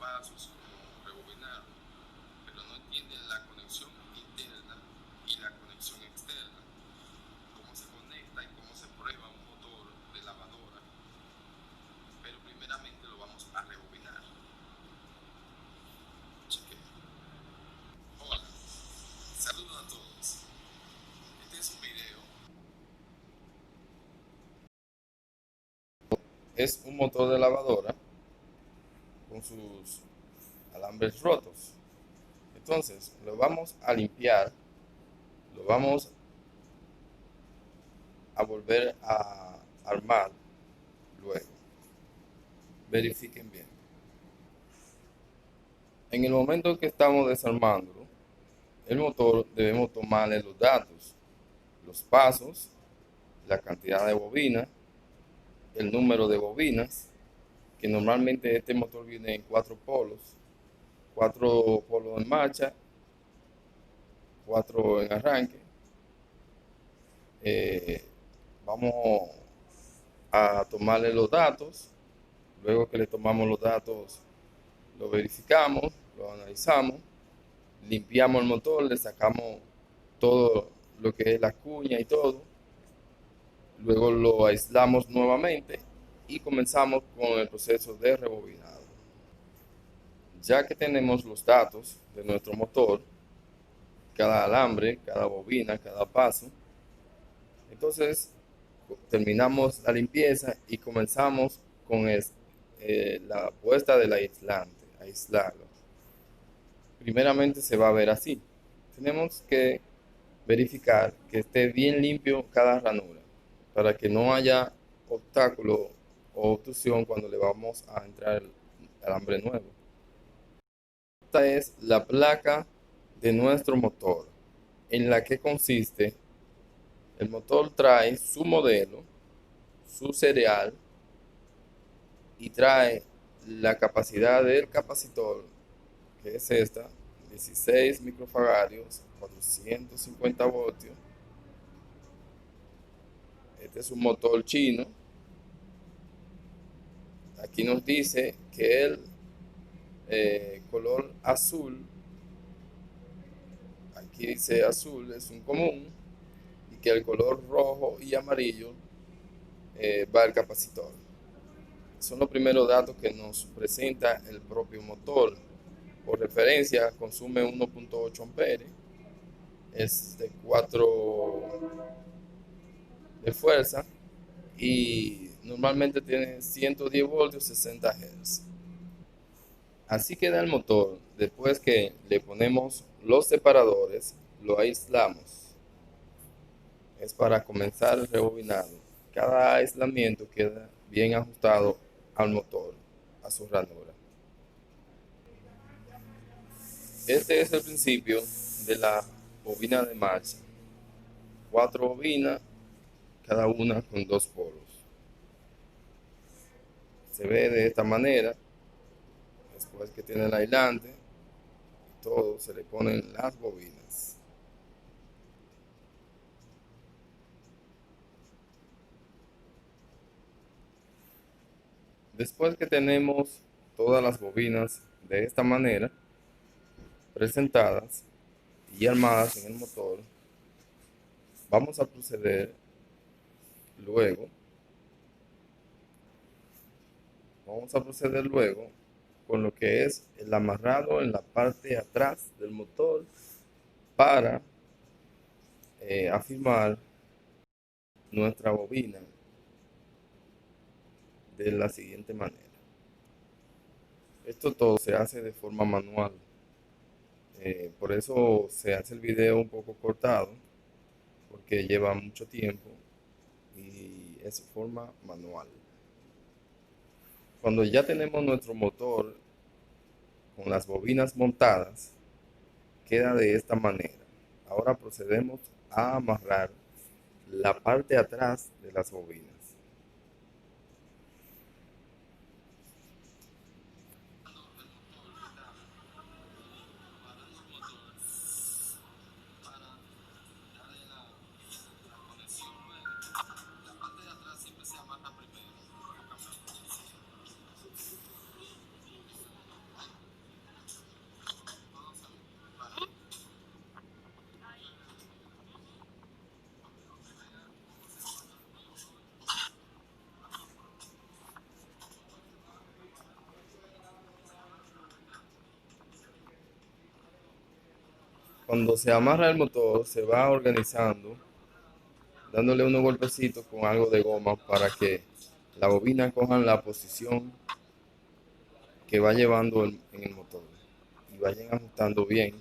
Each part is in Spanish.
pasos como rebobinar, pero no entienden la conexión interna y la conexión externa, cómo se conecta y cómo se prueba un motor de lavadora. Pero primeramente lo vamos a rebobinar. Cheque. Hola, saludos a todos. Este es un video. Es un motor de lavadora con sus alambres rotos. Entonces lo vamos a limpiar, lo vamos a volver a armar luego. Verifiquen bien. En el momento que estamos desarmándolo, el motor debemos tomarle los datos, los pasos, la cantidad de bobinas, el número de bobinas, que normalmente este motor viene en 4 polos en marcha, 4 en arranque. Vamos a tomarle los datos. Luego que le tomamos los datos, lo verificamos, lo analizamos, limpiamos el motor, le sacamos todo lo que es la cuña y todo. Luego lo aislamos nuevamente y comenzamos con el proceso de rebobinado. Ya que tenemos los datos de nuestro motor, cada alambre, cada bobina, cada paso, entonces terminamos la limpieza y comenzamos con la puesta del aislante, aislarlo. Primeramente se va a ver así. Tenemos que verificar que esté bien limpio cada ranura para que no haya obstáculo o obstrucción cuando le vamos a entrar el alambre nuevo. Esta es la placa de nuestro motor, en la que consiste: el motor trae su modelo, su serial y trae la capacidad del capacitor, que es esta: 16 microfaradios, 450 voltios. Este es un motor chino. Aquí nos dice que el color azul, aquí dice azul, es un común, y que el color rojo y amarillo va al capacitor. Son los primeros datos que nos presenta el propio motor. Por referencia, consume 1.8 amperes, es de 4 de fuerza y normalmente tiene 110 voltios, 60 Hz. Así queda el motor. Después que le ponemos los separadores, lo aislamos. Es para comenzar el rebobinado. Cada aislamiento queda bien ajustado al motor, a su ranura. Este es el principio de la bobina de marcha. 4 bobinas, cada una con 2 polos. Se ve de esta manera. Después que tiene el aislante, todo se le ponen las bobinas. Después que tenemos todas las bobinas de esta manera, presentadas y armadas en el motor, vamos a proceder luego con lo que es el amarrado en la parte de atrás del motor para afirmar nuestra bobina de la siguiente manera. Esto todo se hace de forma manual. Por eso se hace el video un poco cortado, porque lleva mucho tiempo y es de forma manual. Cuando ya tenemos nuestro motor con las bobinas montadas, queda de esta manera. Ahora procedemos a amarrar la parte de atrás de las bobinas. Cuando se amarra el motor, se va organizando, dándole unos golpecitos con algo de goma para que la bobina coja la posición que va llevando en el motor y vayan ajustando bien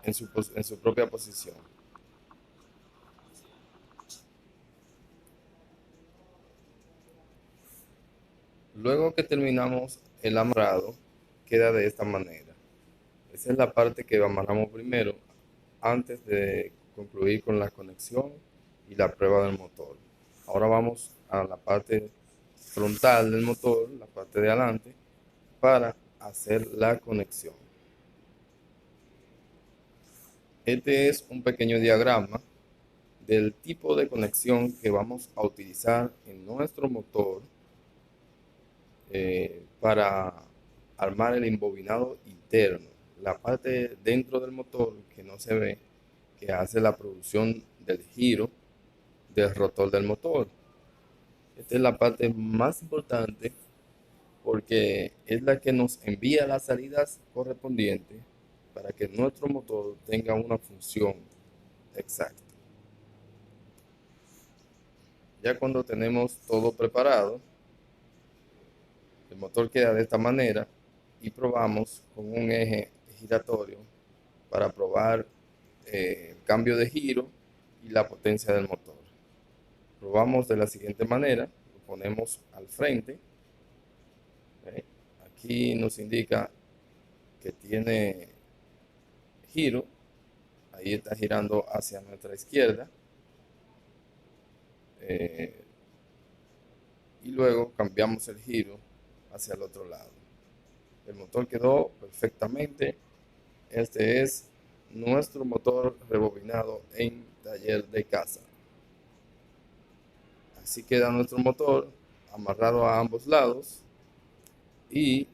en su propia posición. Luego que terminamos el amarrado, queda de esta manera. Esa es la parte que amarramos primero antes de concluir con la conexión y la prueba del motor. Ahora vamos a la parte frontal del motor, la parte de adelante, para hacer la conexión. Este es un pequeño diagrama del tipo de conexión que vamos a utilizar en nuestro motor para armar el embobinado interno, la parte dentro del motor que no se ve, que hace la producción del giro del rotor del motor. Esta es la parte más importante porque es la que nos envía las salidas correspondientes para que nuestro motor tenga una función exacta. Ya cuando tenemos todo preparado, el motor queda de esta manera y probamos con un eje giratorio para probar el cambio de giro y la potencia del motor. Probamos de la siguiente manera, lo ponemos al frente. Aquí nos indica que tiene giro, ahí está girando hacia nuestra izquierda. Y luego cambiamos el giro hacia el otro lado. El motor quedó perfectamente. Este es nuestro motor rebobinado en taller de casa. Así queda nuestro motor amarrado a ambos lados y